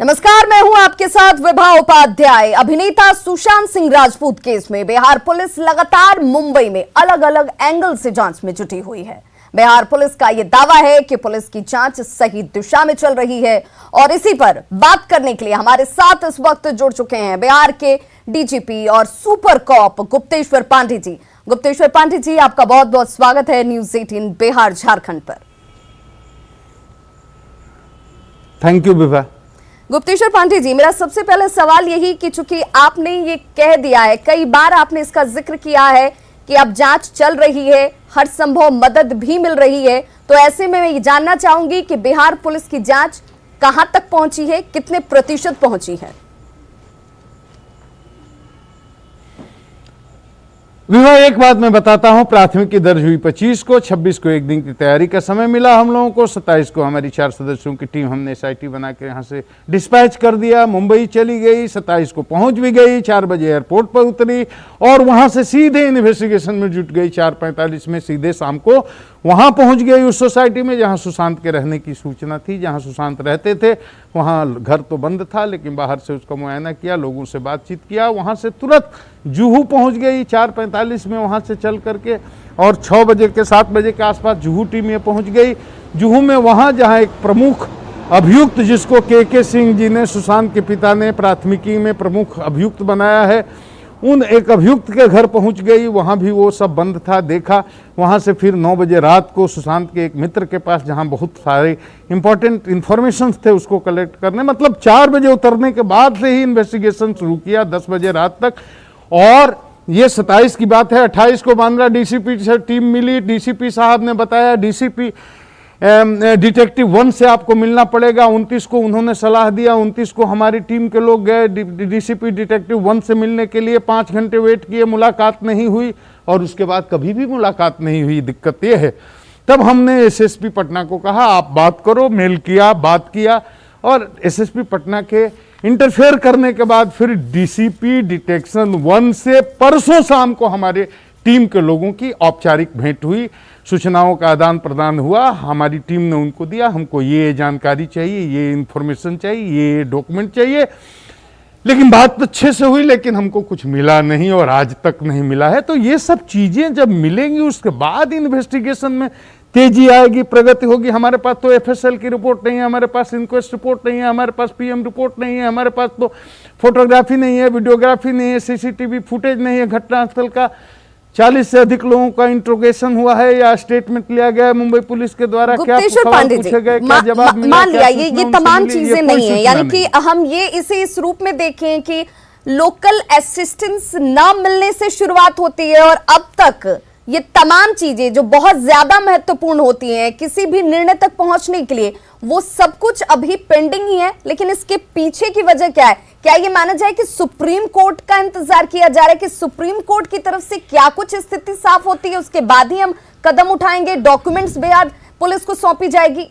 नमस्कार, मैं हूं आपके साथ विभा उपाध्याय। अभिनेता सुशांत सिंह राजपूत केस में बिहार पुलिस लगातार मुंबई में अलग अलग एंगल से जांच में जुटी हुई है। बिहार पुलिस का यह दावा है कि पुलिस की जांच सही दिशा में चल रही है और इसी पर बात करने के लिए हमारे साथ इस वक्त जुड़ चुके हैं बिहार के डीजीपी और सुपर कॉप गुप्तेश्वर पांडे जी। गुप्तेश्वर पांडे जी, आपका बहुत बहुत स्वागत है न्यूज़ 18 बिहार झारखंड पर। Thank you Vibha. गुप्तेश्वर पांडे जी, मेरा सबसे पहला सवाल यही कि चूंकि आपने ये कह दिया है, कई बार आपने इसका जिक्र किया है कि अब जांच चल रही है, हर संभव मदद भी मिल रही है, तो ऐसे में मैं ये जानना चाहूंगी कि बिहार पुलिस की जांच कहां तक पहुंची है, कितने प्रतिशत पहुंची है? विभा, एक बात मैं बताता हूं, प्राथमिकी दर्ज हुई 25 को, 26 को एक दिन की तैयारी का समय मिला हम लोगों को, 27 को हमारी 4 सदस्यों की टीम हमने SIT बना के यहां से डिस्पैच कर दिया, मुंबई चली गई, 27 को पहुंच भी गई, 4 बजे एयरपोर्ट पर उतरी और वहां से सीधे इन्वेस्टिगेशन में जुट गई। 4:45 में सीधे शाम को वहां पहुंच गई उस सोसाइटी में जहां सुशांत के रहने की सूचना थी, जहां सुशांत रहते थे। वहां घर तो बंद था लेकिन बाहर से उसका मुआयना किया, लोगों से बातचीत किया। वहां से तुरंत जुहू पहुंच गई 4:45 में वहां से चल करके और 6 बजे के 7 बजे के आसपास जुहू टीम में पहुंच गई। जुहू में वहां जहां एक प्रमुख अभियुक्त जिसको के सिंह जी ने, सुशांत के पिता ने प्राथमिकी में प्रमुख अभियुक्त बनाया है, उन एक अभियुक्त के घर पहुंच गई। वहां भी वो सब बंद था, देखा। वहां से फिर 9 बजे रात को सुशांत के एक मित्र के पास, जहां बहुत सारे इंपॉर्टेंट इंफॉर्मेशन थे उसको कलेक्ट करने, मतलब 4 बजे उतरने के बाद से ही इन्वेस्टिगेशन शुरू किया 10 बजे रात तक। और ये 27 की बात है। 28 को बांद्रा DCP से टीम मिली। DCP साहब ने बताया DCP डिटेक्टिव 1 से आपको मिलना पड़ेगा। 29 को उन्होंने सलाह दिया। 29 को हमारी टीम के लोग गए DCP डिटेक्टिव 1 से मिलने के लिए। 5 घंटे वेट किए, मुलाकात नहीं हुई और उसके बाद कभी भी मुलाकात नहीं हुई। दिक्कत यह है, तब हमने SSP पटना को कहा आप बात करो। मेल किया, बात किया और SSP पटना के इंटरफेयर करने के बाद फिर DCP डिटेक्शन 1 से परसों शाम को हमारे टीम के लोगों की औपचारिक भेंट हुई, सूचनाओं का आदान प्रदान हुआ। हमारी टीम ने उनको दिया, हमको ये जानकारी चाहिए, ये इंफॉर्मेशन चाहिए, ये डॉक्यूमेंट चाहिए। लेकिन बात तो अच्छे से हुई लेकिन हमको कुछ मिला नहीं और आज तक नहीं मिला है। तो ये सब चीजें जब मिलेंगी उसके बाद इन्वेस्टिगेशन में तेजी आएगी, प्रगति होगी। हमारे पास तो FSL की रिपोर्ट नहीं है, हमारे पास इंक्वेस्ट रिपोर्ट नहीं है, हमारे पास PM रिपोर्ट नहीं है, हमारे पास तो फोटोग्राफी नहीं है, वीडियोग्राफी नहीं है, CCTV फुटेज नहीं है घटनास्थल का। 40 से अधिक लोगों का इंट्रोगेशन हुआ है या स्टेटमेंट लिया गया है मुंबई पुलिस के द्वारा। क्या पूछे गए, क्या जवाब मिला? मान लिया ये तमाम चीजें नहीं है, यानी कि हम ये इसे इस रूप में देखें कि लोकल असिस्टेंस न मिलने से शुरुआत होती है और अब तक ये तमाम चीजें जो बहुत ज्यादा महत्वपूर्ण होती हैं किसी भी निर्णय तक पहुंचने के लिए, वो सब कुछ अभी पेंडिंग ही है। लेकिन इसके पीछे की वजह क्या है? क्या ये माना जाए कि सुप्रीम कोर्ट का इंतजार किया जा रहा है कि सुप्रीम कोर्ट की तरफ से क्या कुछ स्थिति साफ होती है उसके बाद ही हम कदम उठाएंगे, डॉक्यूमेंट्स बेहद पुलिस को सौंपी जाएगी?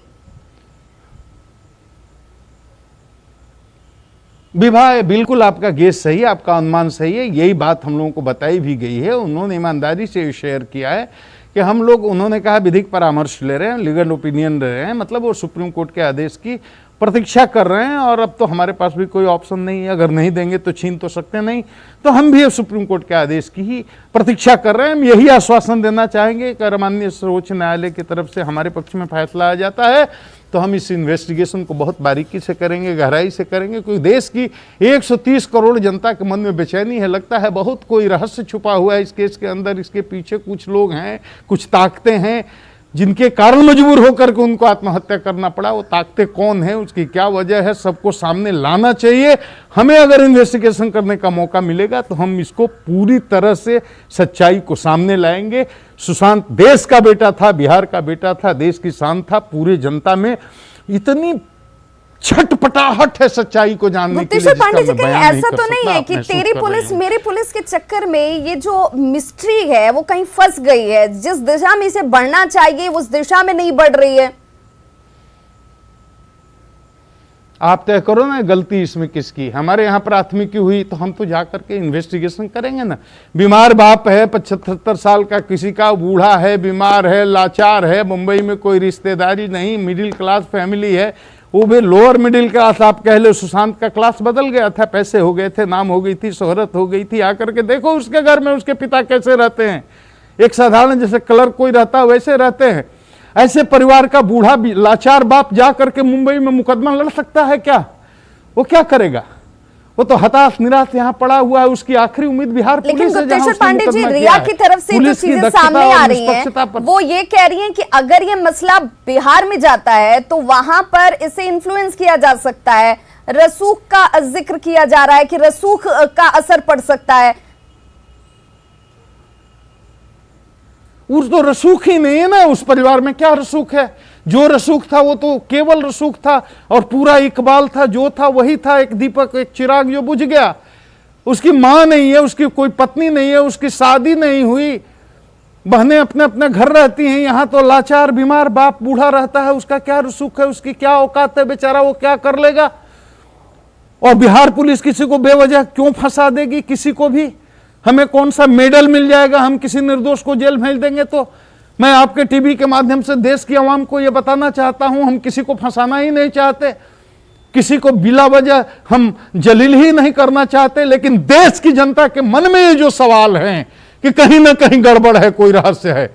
विभा, बिल्कुल आपका गेस सही है, आपका अनुमान सही है। यही बात हम लोगों को बताई भी गई है। उन्होंने ईमानदारी से शेयर किया है कि हम लोग, उन्होंने कहा विधिक परामर्श ले रहे हैं, लीगल ओपिनियन ले रहे हैं, मतलब वो सुप्रीम कोर्ट के आदेश की प्रतीक्षा कर रहे हैं और अब तो हमारे पास भी कोई ऑप्शन नहीं है। अगर नहीं देंगे तो छीन तो सकते नहीं, तो हम भी सुप्रीम कोर्ट के आदेश की ही प्रतीक्षा कर रहे हैं। हम यही आश्वासन देना चाहेंगे कि माननीय सर्वोच्च न्यायालय की तरफ से हमारे पक्ष में फैसला आ जाता है तो हम इस इन्वेस्टिगेशन को बहुत बारीकी से करेंगे, गहराई से करेंगे। क्योंकि देश की 130 करोड़ जनता के मन में बेचैनी है, लगता है बहुत कोई रहस्य छुपा हुआ है इस केस के अंदर, इसके पीछे कुछ लोग हैं, कुछ ताकतें हैं जिनके कारण मजबूर होकर के उनको आत्महत्या करना पड़ा। वो ताकतें कौन है, उसकी क्या वजह है, सबको सामने लाना चाहिए। हमें अगर इन्वेस्टिगेशन करने का मौका मिलेगा तो हम इसको पूरी तरह से सच्चाई को सामने लाएंगे। सुशांत देश का बेटा था, बिहार का बेटा था, देश की शान था। पूरे जनता में इतनी छटपटाहट है सच्चाई को जानने के लिए। गुप्तेश्वर पांडे जी, कहीं ऐसा तो नहीं है कि तेरी पुलिस मेरी पुलिस के चक्कर में ये जो मिस्ट्री है वो कहीं फंस गई है, जिस दिशा में इसे बढ़ना चाहिए उस दिशा में नहीं बढ़ रही है? आप तय करो ना गलती इसमें किसकी। हमारे यहाँ प्राथमिकी हुई तो हम तो जाकर के इन्वेस्टिगेशन करेंगे ना। बीमार बाप है 75 साल का, किसी का बूढ़ा है, बीमार है, लाचार है, मुंबई में कोई रिश्तेदारी नहीं, मिडिल क्लास फैमिली है, वो भी लोअर मिडिल क्लास, आप कह लो सुशांत का क्लास बदल गया था, पैसे हो गए थे, नाम हो गई थी, शोहरत हो गई थी। आकर के देखो उसके घर में उसके पिता कैसे रहते हैं, एक साधारण जैसे क्लर्क कोई रहता है वैसे रहते हैं। ऐसे परिवार का बूढ़ा लाचार बाप जा करके मुंबई में मुकदमा लड़ सकता है क्या? वो क्या करेगा? वो तो हताश निराश यहाँ पड़ा हुआ है। उसकी आखिरी उम्मीद बिहार पुलिस लेकिन है। गुप्तेश्वर पांडे जी, रिया की तरफ से जो चीजें सामने आ रही हैं, वो ये कह रही हैं कि अगर ये मसला बिहार में जाता है तो वहां पर इसे इन्फ्लुएंस किया जा सकता है। रसूख का जिक्र किया जा रहा है कि रसूख का असर पड़ सकता है। उस तो रसूख ही नहीं है ना, उस परिवार में क्या रसूख है? जो रसूख था वो तो केवल रसूख था और पूरा इकबाल था, जो था वही था। एक दीपक, एक चिराग जो बुझ गया। उसकी मां नहीं है, उसकी कोई पत्नी नहीं है, उसकी शादी नहीं हुई, बहनें अपने अपने घर रहती हैं। यहां तो लाचार बीमार बाप बूढ़ा रहता है। उसका क्या रसूख है? उसकी क्या औकात है? बेचारा वो क्या कर लेगा? और बिहार पुलिस किसी को बेवजह क्यों फंसा देगी? किसी को भी हमें कौन सा मेडल मिल जाएगा हम किसी निर्दोष को जेल भेज देंगे? तो मैं आपके टीवी के माध्यम से देश की आवाम को यह बताना चाहता हूं, हम किसी को फंसाना ही नहीं चाहते, किसी को बिला वजह हम जलील ही नहीं करना चाहते। लेकिन देश की जनता के मन में ये जो सवाल हैं कि कहीं ना कहीं गड़बड़ है, कोई रहस्य है,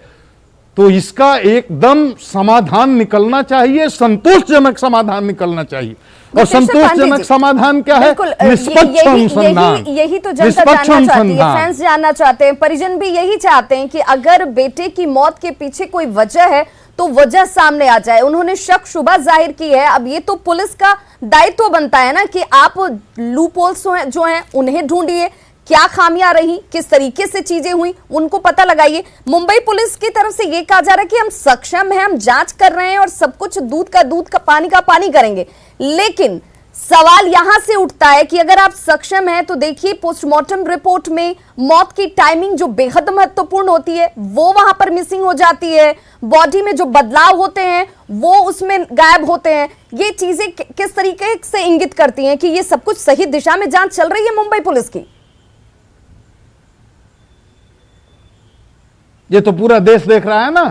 तो इसका एकदम समाधान निकलना चाहिए, संतोषजनक समाधान निकलना चाहिए। और संतोषजनक समाधान क्या है? निष्पक्ष अनुसंधान। यही तो जनता जानना चाहती है, फैंस जानना चाहते हैं, परिजन भी यही चाहते हैं कि अगर बेटे की मौत के पीछे कोई वजह है तो वजह सामने आ जाए। उन्होंने शक शुबा जाहिर की है। अब ये तो पुलिस का दायित्व बनता है ना कि आप लूप होल्स जो हैं उन्हें ढूंढिए, क्या खामियां रही, किस तरीके से चीजें हुई, उनको पता लगाइए। मुंबई पुलिस की तरफ से यह कहा जा रहा है कि हम सक्षम हैं, हम जांच कर रहे हैं और सब कुछ दूध का पानी करेंगे। लेकिन सवाल यहां से उठता है कि अगर आप सक्षम हैं तो देखिए पोस्टमार्टम रिपोर्ट में मौत की टाइमिंग जो बेहद महत्वपूर्ण होती है वो वहां पर मिसिंग हो जाती है। बॉडी में जो बदलाव होते हैं वो उसमें गायब होते हैं। ये चीजें किस तरीके से इंगित करती हैं कि ये सब कुछ सही दिशा में जांच चल रही है मुंबई पुलिस की? ये तो पूरा देश देख रहा है ना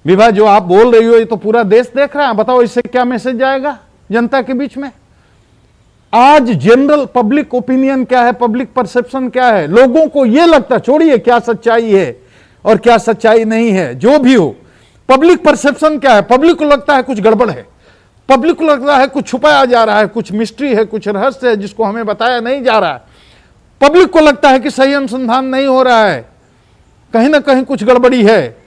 विभा, जो आप बोल रही हो ये तो पूरा देश देख रहा है। बताओ इससे क्या मैसेज जाएगा जनता के बीच में? आज जनरल पब्लिक ओपिनियन क्या है, पब्लिक परसेप्शन क्या है? लोगों को यह लगता, छोड़िए क्या सच्चाई है और क्या सच्चाई नहीं है, जो भी हो, पब्लिक परसेप्शन क्या है? पब्लिक को लगता है कुछ गड़बड़ है, पब्लिक को लगता है कुछ छुपाया जा रहा है, कुछ मिस्ट्री है, कुछ रहस्य है जिसको हमें बताया नहीं जा रहा है। पब्लिक को लगता है कि सही अनुसंधान नहीं हो रहा है, कहीं ना कहीं कुछ गड़बड़ी है।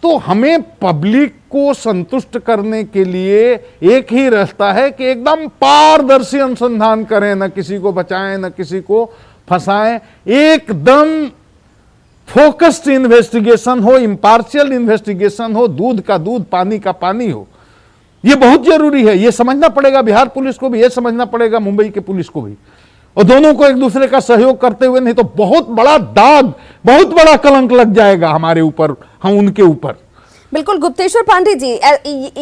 तो हमें पब्लिक को संतुष्ट करने के लिए एक ही रास्ता है कि एकदम पारदर्शी अनुसंधान करें, न किसी को बचाएं न किसी को फंसाएं, एकदम फोकस्ड इन्वेस्टिगेशन हो, इंपार्शियल इन्वेस्टिगेशन हो, दूध का दूध पानी का पानी हो। यह बहुत जरूरी है, यह समझना पड़ेगा बिहार पुलिस को भी, यह समझना पड़ेगा मुंबई के पुलिस को भी, और दोनों को एक दूसरे का सहयोग करते हुए, नहीं तो बहुत बड़ा दाग, बहुत बड़ा कलंक लग जाएगा हमारे ऊपर, हम उनके ऊपर। बिल्कुल गुप्तेश्वर पांडे जी,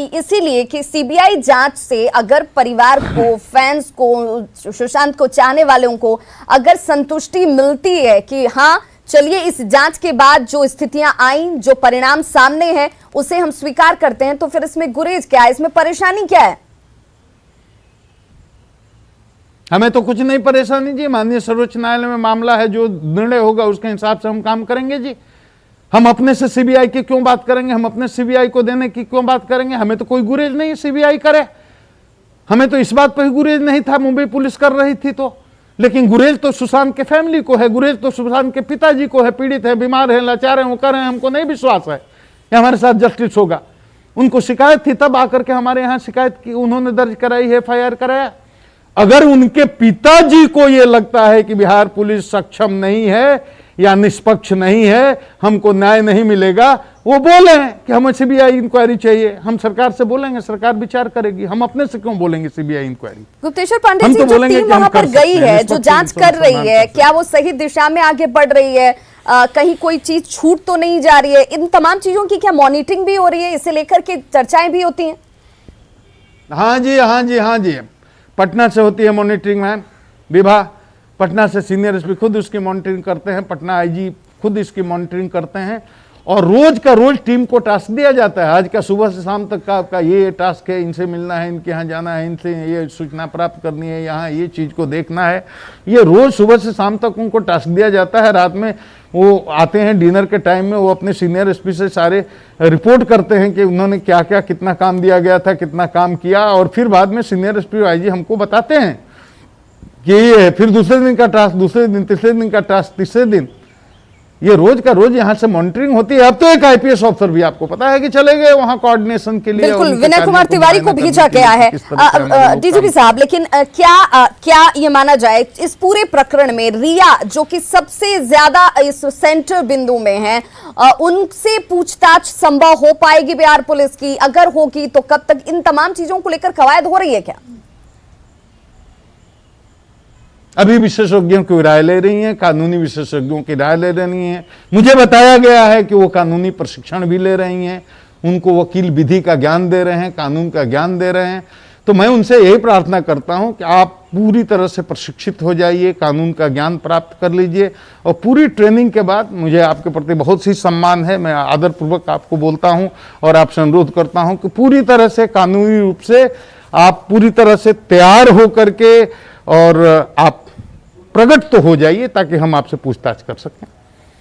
इसीलिए कि सीबीआई जांच से अगर परिवार को, फैंस को, सुशांत को चाहने वालों को अगर संतुष्टि मिलती है कि हाँ चलिए इस जांच के बाद जो स्थितियां आई, जो परिणाम सामने हैं उसे हम स्वीकार करते हैं, तो फिर इसमें गुरेज क्या है, इसमें परेशानी क्या है? हमें तो कुछ नहीं परेशानी जी, माननीय सर्वोच्च न्यायालय में मामला है, जो निर्णय होगा उसके हिसाब से हम काम करेंगे जी। हम अपने से सीबीआई की क्यों बात करेंगे, हम अपने सीबीआई को देने की क्यों बात करेंगे? हमें तो कोई गुरेज नहीं सीबीआई करे, हमें तो इस बात पर ही गुरेज नहीं था, मुंबई पुलिस कर रही थी तो। लेकिन गुरेज तो सुशांत के फैमिली को है, गुरेज तो सुशांत के पिताजी को है, पीड़ित है, बीमार है, लाचार है, वो कर रहे हैं, हमको नहीं विश्वास है कि हमारे साथ जस्टिस होगा। उनको शिकायत थी, तब आकर के हमारे यहाँ शिकायत की, उन्होंने दर्ज कराई है, FIR कराया। अगर उनके पिताजी को यह लगता है कि बिहार पुलिस सक्षम नहीं है या निष्पक्ष नहीं है, हमको न्याय नहीं मिलेगा, वो बोले कि हमें सीबीआई इंक्वायरी चाहिए, हम सरकार से बोलेंगे, सरकार विचार करेगी। हम अपने से क्यों बोलेंगे सीबीआई इंक्वायरी? गुप्तेश्वर पांडे जी, जो टीम वहां पर गई है, जो जांच कर रही है, क्या वो सही दिशा में आगे बढ़ रही है? कहीं कोई चीज छूट तो नहीं जा रही है? इन तमाम चीजों की क्या मॉनिटरिंग भी हो रही है? इसे लेकर के चर्चाएं भी होती हैं? हाँ जी, हाँ जी, हाँ जी, पटना से होती है मॉनिटरिंग मैम। विभा, पटना से सीनियर एसपी खुद उसकी मॉनिटरिंग करते हैं, पटना IG खुद इसकी मॉनिटरिंग करते हैं। और रोज का रोज टीम को टास्क दिया जाता है। आज का सुबह से शाम तक का आपका ये टास्क है, इनसे मिलना है, इनके यहाँ जाना है, इनसे ये सूचना प्राप्त करनी है, यहाँ ये चीज को देखना है। ये रोज सुबह से शाम तक उनको टास्क दिया जाता है। रात में वो आते हैं डिनर के टाइम में, वो अपने सीनियर एसपी से सारे रिपोर्ट करते हैं कि उन्होंने क्या क्या कितना काम दिया गया था, कितना काम किया, और फिर बाद में सीनियर एसपी आईजी हमको बताते हैं कि ये फिर दूसरे दिन का टास्क, दूसरे दिन, तीसरे दिन का टास्क, तीसरे दिन, ये रोज का रोज यहाँ से मॉनिटरिंग होती है। अब तो एक आईपीएस ऑफिसर भी आपको पता है कि चले गए वहाँ कोऑर्डिनेशन के लिए। बिल्कुल, विनय कुमार तिवारी को भेजा गया है डीजीपी साहब। लेकिन क्या ये माना जाए इस पूरे प्रकरण में रिया जो कि सबसे ज्यादा इस सेंटर बिंदु में है, उनसे पूछताछ संभव हो पाएगी बिहार पुलिस की? अगर होगी तो कब तक? इन तमाम चीजों को लेकर कवायद हो रही है क्या? अभी विशेषज्ञों की राय ले रही हैं, कानूनी विशेषज्ञों की राय ले रही हैं। मुझे बताया गया है कि वो कानूनी प्रशिक्षण भी ले रही हैं, उनको वकील विधि का ज्ञान दे रहे हैं, कानून का ज्ञान दे रहे हैं। तो मैं उनसे यही प्रार्थना करता हूं कि आप पूरी तरह से प्रशिक्षित हो जाइए, कानून का ज्ञान प्राप्त कर लीजिए, और पूरी ट्रेनिंग के बाद मुझे आपके प्रति बहुत सी सम्मान है। मैं आदरपूर्वक आपको बोलता हूं और आपसे अनुरोध करता हूं कि पूरी तरह से कानूनी रूप से आप पूरी तरह से तैयार होकर के और आप प्रकट तो हो जाइए ताकि हम आपसे पूछताछ कर सकें।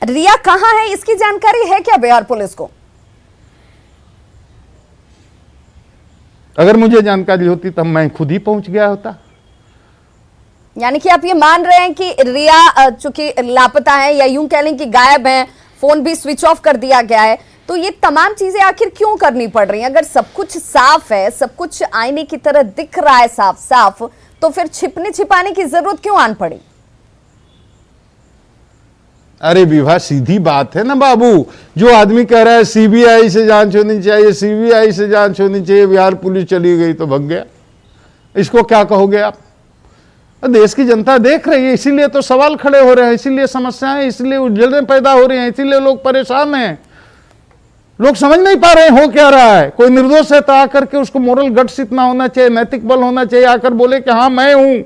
रिया कहां है, इसकी जानकारी है क्या बिहार पुलिस को? अगर मुझे जानकारी होती तब मैं खुद ही पहुंच गया होता। यानी कि आप ये मान रहे हैं कि रिया चूंकि लापता है, या यूं कह लें कि गायब है, फोन भी स्विच ऑफ कर दिया गया है, तो ये तमाम चीजें आखिर क्यों करनी पड़ रही हैं? अगर सब कुछ साफ है, सब कुछ आईने की तरह दिख रहा है साफ साफ, तो फिर छिपने छिपाने की जरूरत क्यों आन पड़ी? अरे विभा, सीधी बात है ना बाबू। जो आदमी कह रहा है सीबीआई से जांच होनी चाहिए, सीबीआई से जांच होनी चाहिए, बिहार पुलिस चली गई तो भग गया, इसको क्या कहोगे आप? देश की जनता देख रही है, इसीलिए तो सवाल खड़े हो रहे हैं, इसीलिए समस्याएं, इसलिए उलझनें पैदा हो रही हैं, इसीलिए लोग परेशान हैं। लोग समझ नहीं पा रहे हैं हो क्या रहा है। कोई निर्दोष है तो आकर के उसको मोरल गट्स इतना होना चाहिए, नैतिक बल होना चाहिए, आकर बोले कि हाँ मैं हूं,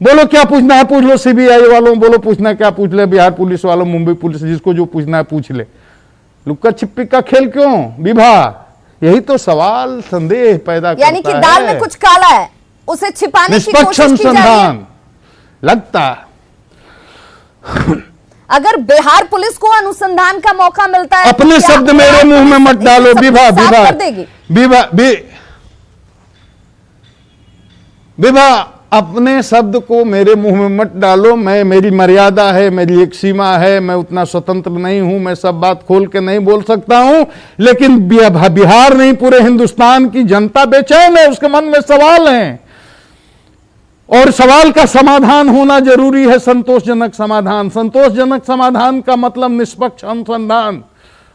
बोलो क्या पूछना है पूछ लो, सीबीआई वालों बोलो पूछना क्या पूछ ले, बिहार पुलिस वालों, मुंबई पुलिस, जिसको जो पूछना है पूछ ले। लुक्का छिपी का खेल क्यों विभा? यही तो सवाल संदेह पैदा करता है। यानी कि दाल में कुछ काला है, उसे छिपाने की कोशिश की जा रही है। लगता अगर बिहार पुलिस को अनुसंधान का मौका मिलता है, अपने शब्द मेरे मुंह में मत डालो विभा। विभा, अपने शब्द को मेरे मुंह में मत डालो। मेरी मर्यादा है, मेरी एक सीमा है, मैं उतना स्वतंत्र नहीं हूं, मैं सब बात खोल के नहीं बोल सकता हूं। लेकिन बिहार नहीं, पूरे हिंदुस्तान की जनता बेचैन है, उसके मन में सवाल हैं, और सवाल का समाधान होना जरूरी है, संतोषजनक समाधान। संतोषजनक समाधान का मतलब निष्पक्ष अनुसंधान,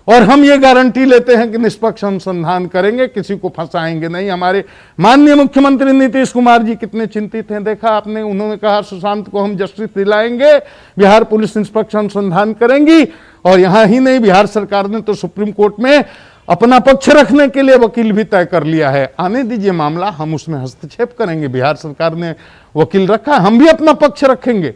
और हम ये गारंटी लेते हैं कि निष्पक्ष अनुसंधान करेंगे, किसी को फंसाएंगे नहीं। हमारे माननीय मुख्यमंत्री नीतीश कुमार जी कितने चिंतित हैं, देखा आपने, उन्होंने कहा सुशांत को हम जस्टिस दिलाएंगे, बिहार पुलिस निष्पक्ष अनुसंधान करेंगी। और यहां ही नहीं, बिहार सरकार ने तो सुप्रीम कोर्ट में अपना पक्ष रखने के लिए वकील भी तय कर लिया है। आने दीजिए मामला, हम उसमें हस्तक्षेप करेंगे। बिहार सरकार ने वकील रखा, हम भी अपना पक्ष रखेंगे।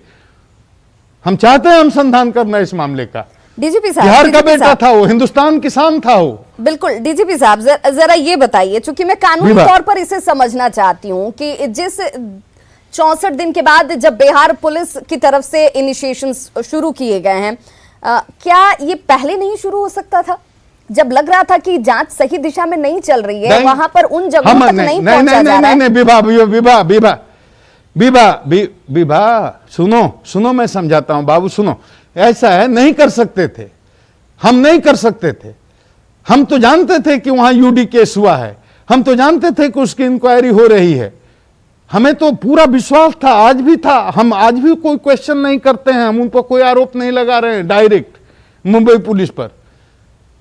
हम चाहते हैं अनुसंधान करना इस मामले का। डीजीपी साहब, बिहार का बेटा था वो, हिंदुस्तान किसान था वो। बिल्कुल डीजीपी साहब, जरा ये बताइए, चूंकि मैं कानूनी तौर पर इसे समझना चाहती हूँ कि जिस 64 दिन के बाद जब बिहार पुलिस की तरफ से इनिशिएशन शुरू किए गए हैं, क्या ये पहले नहीं शुरू हो सकता था? जब लग रहा था कि जांच सही दिशा में नहीं चल रही है, वहां पर उन जगहों तक नहीं पहुंचा जा रहा है। विभा, सुनो, मैं समझाता हूं बाबू, सुनो। ऐसा है, नहीं कर सकते थे, हम नहीं कर सकते थे। हम तो जानते थे कि वहां यूडी केस हुआ है, हम तो जानते थे कि उसकी इंक्वायरी हो रही है, हमें तो पूरा विश्वास था, आज भी था। हम आज भी कोई क्वेश्चन नहीं करते हैं, हम उन पर कोई आरोप नहीं लगा रहे हैं डायरेक्ट मुंबई पुलिस पर।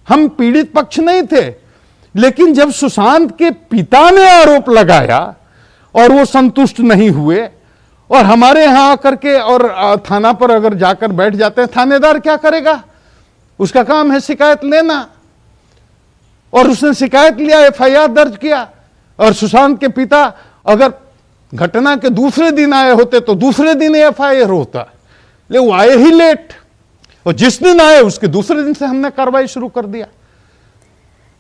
हम पीड़ित पक्ष नहीं थे। लेकिन जब सुशांत के पिता ने आरोप लगाया और वो संतुष्ट नहीं हुए, और हमारे यहां आकर के और थाना पर अगर जाकर बैठ जाते हैं, थानेदार क्या करेगा? उसका काम है शिकायत लेना, और उसने शिकायत लिया, एफआईआर दर्ज किया। और सुशांत के पिता अगर घटना के दूसरे दिन आए होते तो दूसरे दिन एफआईआर होता, ले वो आए ही लेट। और जिस दिन आए उसके दूसरे दिन से हमने कार्रवाई शुरू कर दिया।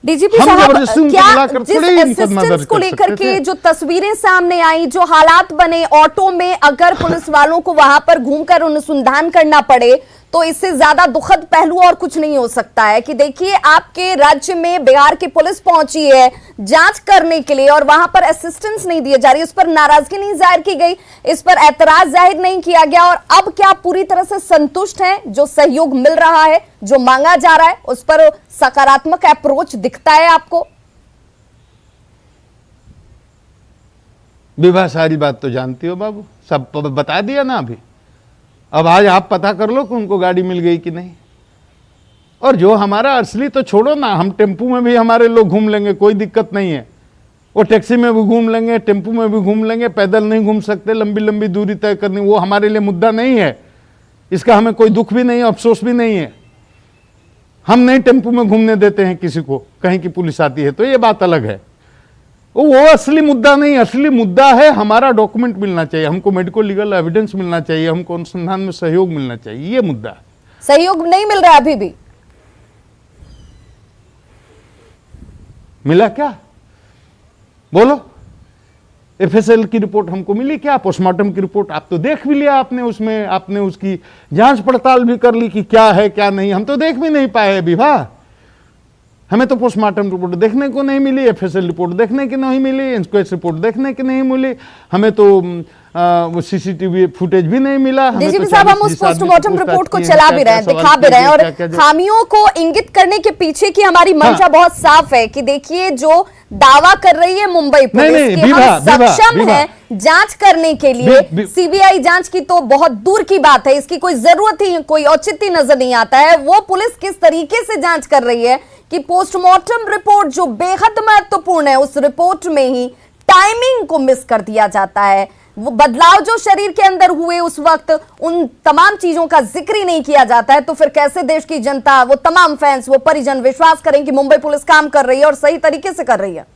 डीजीपी हम साहब, जबरदस्ती उनको क्या बुलाकर जिस थोड़ी मुकदमा असिस्टेंस दर्ज को कर लेकर सकते के थे। जो तस्वीरें सामने आई, जो हालात बने ऑटो में, अगर पुलिस वालों को वहां पर घूमकर अनुसंधान करना पड़े तो इससे ज्यादा दुखद पहलू और कुछ नहीं हो सकता है कि देखिए आपके राज्य में बिहार की पुलिस पहुंची है जांच करने के लिए और वहां पर असिस्टेंस नहीं दी जा रही, उस पर नाराजगी नहीं जाहिर की गई, इस पर ऐतराज जाहिर नहीं किया गया, और अब क्या पूरी तरह से संतुष्ट हैं? जो सहयोग मिल रहा है, जो मांगा जा रहा है, उस पर सकारात्मक अप्रोच दिखता है आपको? विभा सारी बात तो जानती हो बाबू, सब बता दिया ना अभी। अब आज आप पता कर लो कि उनको गाड़ी मिल गई कि नहीं। और जो हमारा असली तो छोड़ो ना, हम टेम्पू में भी हमारे लोग घूम लेंगे, कोई दिक्कत नहीं है। वो टैक्सी में भी घूम लेंगे, टेम्पू में भी घूम लेंगे, पैदल नहीं घूम सकते, लंबी लंबी दूरी तय करनी, वो हमारे लिए मुद्दा नहीं है। इसका हमें कोई दुख भी नहीं है, अफसोस भी नहीं है। हम नहीं टेम्पू में घूमने देते हैं किसी को, कहीं की पुलिस आती है तो, ये बात अलग है। वो असली मुद्दा नहीं, असली मुद्दा है हमारा डॉक्यूमेंट मिलना चाहिए, हमको मेडिकल लीगल एविडेंस मिलना चाहिए, हमको अनुसंधान में सहयोग मिलना चाहिए, ये मुद्दा है। सहयोग नहीं मिल रहा अभी भी? मिला क्या? बोलो। एफएसएल की रिपोर्ट हमको मिली क्या? पोस्टमार्टम की रिपोर्ट आप तो देख भी लिया आपने, उसमें आपने उसकी जांच पड़ताल भी कर ली कि क्या है क्या नहीं, हम तो देख भी नहीं पाए अभी। वाह, हमें तो पोस्टमार्टम रिपोर्ट देखने को नहीं मिली, एफएसएल रिपोर्ट देखने की नहीं मिली, इंक्वायरी रिपोर्ट देखने की नहीं मिली, हमें तो वो सीसीटीवी फुटेज भी नहीं मिला। डीजीपी साहब, हम उस पोस्टमार्टम रिपोर्ट को चला भी रहे हैं, दिखा भी रहे हैं, और खामियों को इंगित करने के पीछे की हमारी मंशा बहुत साफ है कि देखिए जो दावा कर रही है मुंबई पुलिस कि हम सक्षम है जांच करने के लिए, सीबीआई जांच की तो बहुत दूर की बात है, इसकी कोई जरूरत ही, कोई औचित्य नजर नहीं आता है। वो पुलिस किस तरीके से जांच कर रही है कि पोस्टमार्टम रिपोर्ट जो बेहद महत्वपूर्ण है, उस रिपोर्ट में ही टाइमिंग को मिस कर दिया जाता है। वो बदलाव जो शरीर के अंदर हुए उस वक्त, उन तमाम चीजों का जिक्र ही नहीं किया जाता है। तो फिर कैसे देश की जनता, वो तमाम फैंस, वो परिजन विश्वास करें कि मुंबई पुलिस काम कर रही है और सही तरीके से कर रही है?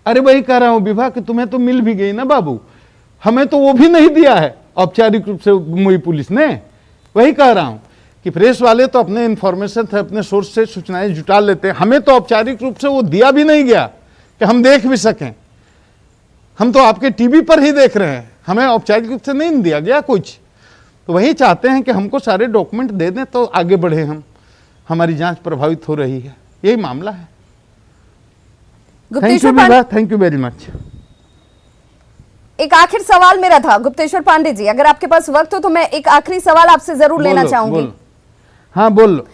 अरे वही कह रहा हूं विभा कि तुम्हें तो मिल भी गई ना बाबू, हमें तो वो भी नहीं दिया है औपचारिक रूप से मुंबई पुलिस ने। वही कह रहा हूं कि प्रेस वाले तो अपने इंफॉर्मेशन से, अपने सोर्स से सूचनाएं जुटा लेते हैं, हमें तो औपचारिक रूप से वो दिया भी नहीं गया कि हम देख भी सकें। हम तो आपके टीवी पर ही देख रहे हैं, हमें औपचारिक रूप से नहीं दिया गया कुछ। तो वही चाहते हैं कि हमको सारे डॉक्यूमेंट दे दें तो आगे बढ़े हम, हमारी जांच प्रभावित हो रही है, यही मामला है। Thank you very much. एक आखिर सवाल मेरा था गुप्तेश्वर पांडे जी, अगर आपके पास वक्त हो तो मैं एक आखिरी सवाल आपसे जरूर लेना चाहूंगी। हाँ बोलो।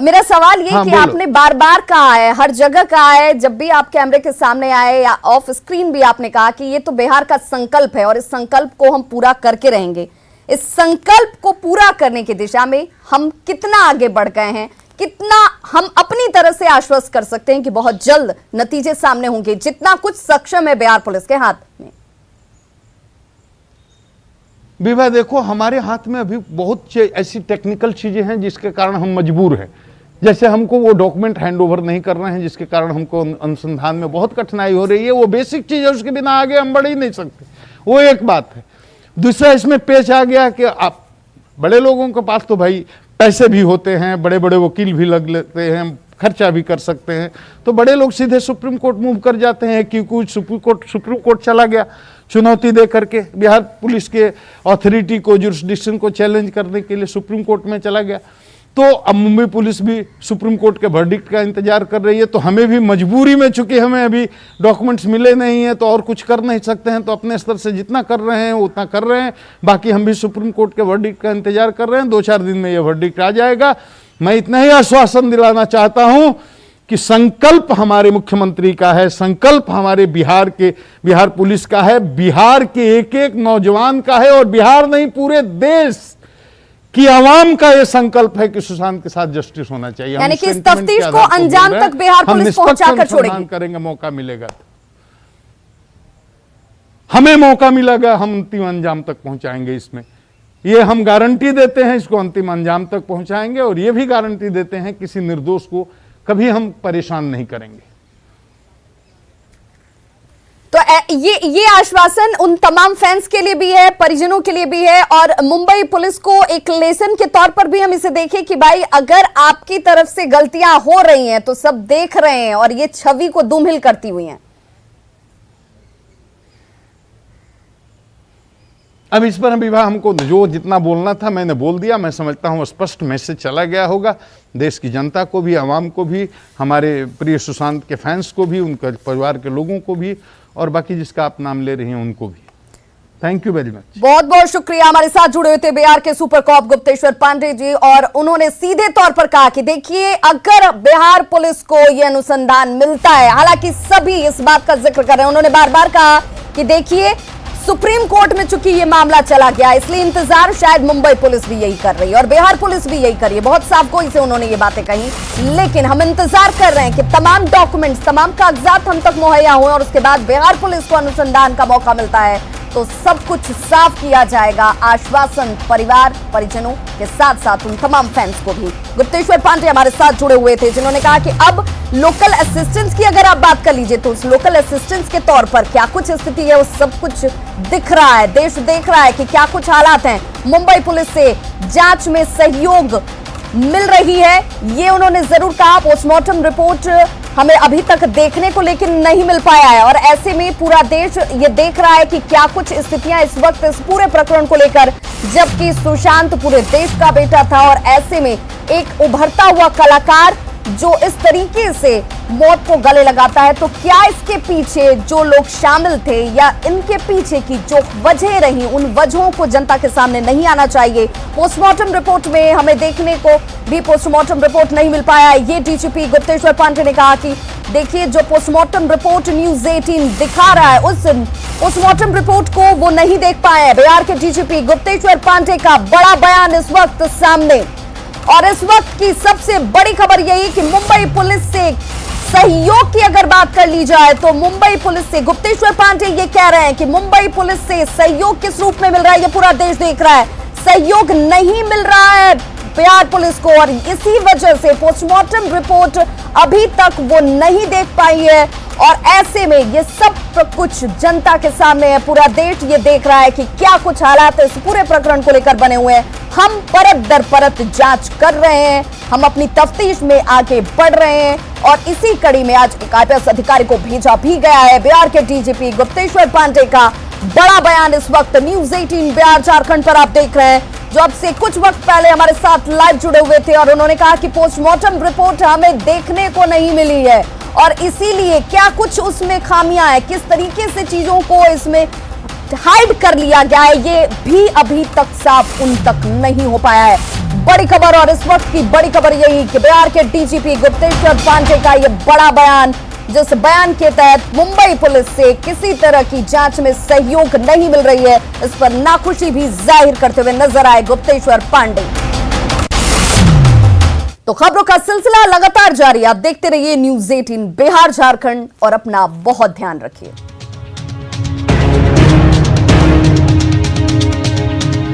मेरा सवाल ये कि आपने बार बार कहा है, हर जगह कहा है, जब भी आप कैमरे के सामने आए या ऑफ स्क्रीन भी आपने कहा कि ये तो बिहार का संकल्प है और इस संकल्प को हम पूरा करके रहेंगे। इस संकल्प को पूरा करने की दिशा में हम कितना आगे बढ़ गए हैं, कितना हम अपनी तरह से आश्वस्त कर सकते हैं कि बहुत जल्द नतीजे सामने होंगे, जितना कुछ सक्षम है बिहार पुलिस के हाथ में? विभा देखो, हमारे हाथ में अभी बहुत ऐसी टेक्निकल चीजें हैं जिसके कारण हम मजबूर हैं। जैसे हमको वो डॉक्यूमेंट हैंडओवर नहीं कर रहे हैं, जिसके कारण हमको अनुसंधान में बहुत कठिनाई हो रही है। वो बेसिक चीज है, उसके बिना आगे हम बढ़ ही नहीं सकते, वो एक बात है। दूसरा इसमें पेच आ गया कि आप बड़े लोगों के पास तो भाई पैसे भी होते हैं, बड़े बड़े वकील भी लग लेते हैं, खर्चा भी कर सकते हैं, तो बड़े लोग सीधे सुप्रीम कोर्ट मूव कर जाते हैं कि कुछ सुप्रीम कोर्ट चला गया चुनौती दे करके, बिहार पुलिस के अथॉरिटी को, जुरिस्डिक्शन को चैलेंज करने के लिए सुप्रीम कोर्ट में चला गया। तो अब मुंबई पुलिस भी सुप्रीम कोर्ट के वर्डिक्ट का इंतजार कर रही है। तो हमें भी मजबूरी में, चूंकि हमें अभी डॉक्यूमेंट्स मिले नहीं हैं तो और कुछ कर नहीं सकते हैं, तो अपने स्तर से जितना कर रहे हैं उतना कर रहे हैं। बाकी हम भी सुप्रीम कोर्ट के वर्डिक्ट का इंतजार कर रहे हैं, 2-4 दिन में ये वर्डिक्ट आ जाएगा। मैं इतना ही आश्वासन दिलाना चाहता हूं कि संकल्प हमारे मुख्यमंत्री का है, संकल्प हमारे बिहार पुलिस का है, बिहार के एक एक नौजवान का है, और बिहार नहीं पूरे देश की आवाम का यह संकल्प है कि सुशांत के साथ जस्टिस होना चाहिए। यानी कि इस तफ्तीश को अंजाम तक बिहार पुलिस पहुंचाकर छोड़ेगी। करेंगे, मौका मिलेगा, हमें मौका मिलेगा, हम अंतिम अंजाम तक पहुंचाएंगे। इसमें ये हम गारंटी देते हैं, इसको अंतिम अंजाम तक पहुंचाएंगे, और ये भी गारंटी देते हैं किसी निर्दोष को कभी हम परेशान नहीं करेंगे। तो ये आश्वासन उन तमाम फैंस के लिए भी है, परिजनों के लिए भी है, और मुंबई पुलिस को एक लेसन के तौर पर भी हम इसे देखें कि भाई अगर आपकी तरफ से गलतियां हो रही हैं तो सब देख रहे हैं और ये छवि को धूमिल करती हुई हैं। अब इस पर अभी हमको जो जितना बोलना था मैंने बोल दिया। मैं समझता हूं स्पष्ट मैसेज चला गया होगा देश की जनता को भी, आवाम को भी, हमारे प्रिय सुशांत के फैंस को भी, उनके परिवार के लोगों को भी, और बाकी जिसका आप नाम ले रही हैं उनको भी। Thank you very much. बहुत बहुत शुक्रिया। हमारे साथ जुड़े हुए थे बिहार के सुपर कॉप गुप्तेश्वर पांडे जी, और उन्होंने सीधे तौर पर कहा कि देखिए अगर बिहार पुलिस को यह अनुसंधान मिलता है, हालांकि सभी इस बात का जिक्र कर रहे हैं, उन्होंने बार बार कहा कि देखिए सुप्रीम कोर्ट में चूंकि ये मामला चला गया इसलिए इंतजार शायद मुंबई पुलिस भी यही कर रही है और बिहार पुलिस भी यही कर रही है। बहुत साफ गोई से उन्होंने ये बातें कही, लेकिन हम इंतजार कर रहे हैं कि तमाम डॉक्यूमेंट्स, तमाम कागजात हम तक मुहैया हुए और उसके बाद बिहार पुलिस को अनुसंधान का मौका मिलता है तो सब कुछ साफ किया जाएगा। आश्वासन परिवार परिजनों के साथ साथ उन तमाम फैंस को भी। गुप्तेश्वर पांडे हमारे साथ जुड़े हुए थे जिन्होंने कहा कि अब लोकल असिस्टेंस की अगर आप बात कर लीजिए तो उस लोकल असिस्टेंस के तौर पर क्या कुछ स्थिति है, उस सब कुछ दिख रहा है, देश देख रहा है कि क्या कुछ हालात हैं। मुंबई पुलिस से जांच में सहयोग मिल रही है, ये उन्होंने जरूर कहा। पोस्टमार्टम रिपोर्ट हमें अभी तक देखने को लेकिन नहीं मिल पाया है और ऐसे में पूरा देश ये देख रहा है कि क्या कुछ स्थितियां इस वक्त इस पूरे प्रकरण को लेकर, जबकि सुशांत पूरे देश का बेटा था और ऐसे में एक उभरता हुआ कलाकार जो इस तरीके से मौत को गले लगाता है, तो क्या इसके पीछे जो लोग शामिल थे या इनके पीछे की जो वजह रही, उन वजहों को जनता के सामने नहीं आना चाहिए। पोस्टमार्टम रिपोर्ट में हमें देखने को भी पोस्टमार्टम रिपोर्ट नहीं मिल पाया। ये डीजीपी गुप्तेश्वर पांडे ने कहा कि देखिए जो पोस्टमार्टम रिपोर्ट न्यूज 18 दिखा रहा है उस पोस्टमार्टम रिपोर्ट को वो नहीं देख पाए। बिहार के डीजीपी गुप्तेश्वर पांडे का बड़ा बयान इस वक्त सामने, और इस वक्त की सबसे बड़ी खबर यही कि मुंबई पुलिस से सहयोग की अगर बात कर ली जाए तो मुंबई पुलिस से गुप्तेश्वर पांडे ये कह रहे हैं कि मुंबई पुलिस से सहयोग किस रूप में मिल रहा है ये पूरा देश देख रहा है। सहयोग नहीं मिल रहा है बिहार पुलिस को और इसी वजह से पोस्टमार्टम रिपोर्ट अभी तक वो नहीं देख पाई है और ऐसे में ये सब कुछ जनता के सामने है। पूरा देश ये देख रहा है कि क्या कुछ हालात इस पूरे प्रकरण को लेकर बने हुए हैं। हम परत दर परत जांच कर रहे हैं, हम अपनी तफ्तीश में आगे बढ़ रहे हैं और इसी कड़ी में आज एक आईपीएस अधिकारी को भेजा भी गया है। बिहार के डीजीपी गुप्तेश्वर पांडे का बड़ा बयान इस वक्त न्यूज 18 बिहार झारखंड पर आप देख रहे हैं, जो अब से कुछ वक्त पहले हमारे साथ लाइव जुड़े हुए थे और उन्होंने कहा कि पोस्टमार्टम रिपोर्ट हमें देखने को नहीं मिली है और इसीलिए क्या कुछ उसमें खामियां हैं, किस तरीके से चीजों को इसमें हाइड कर लिया गया है, ये भी अभी तक साफ उन तक नहीं हो पाया है। बड़ी खबर और इस वक्त की बड़ी खबर यही कि बिहार के डीजीपी गुप्तेश्वर पांडे का ये बड़ा बयान, जिस बयान के तहत मुंबई पुलिस से किसी तरह की जांच में सहयोग नहीं मिल रही है, इस पर नाखुशी भी जाहिर करते हुए नजर आए गुप्तेश्वर पांडे। तो खबरों का सिलसिला लगातार जारी, आप देखते रहिए न्यूज 18 बिहार झारखंड और अपना बहुत ध्यान रखिए।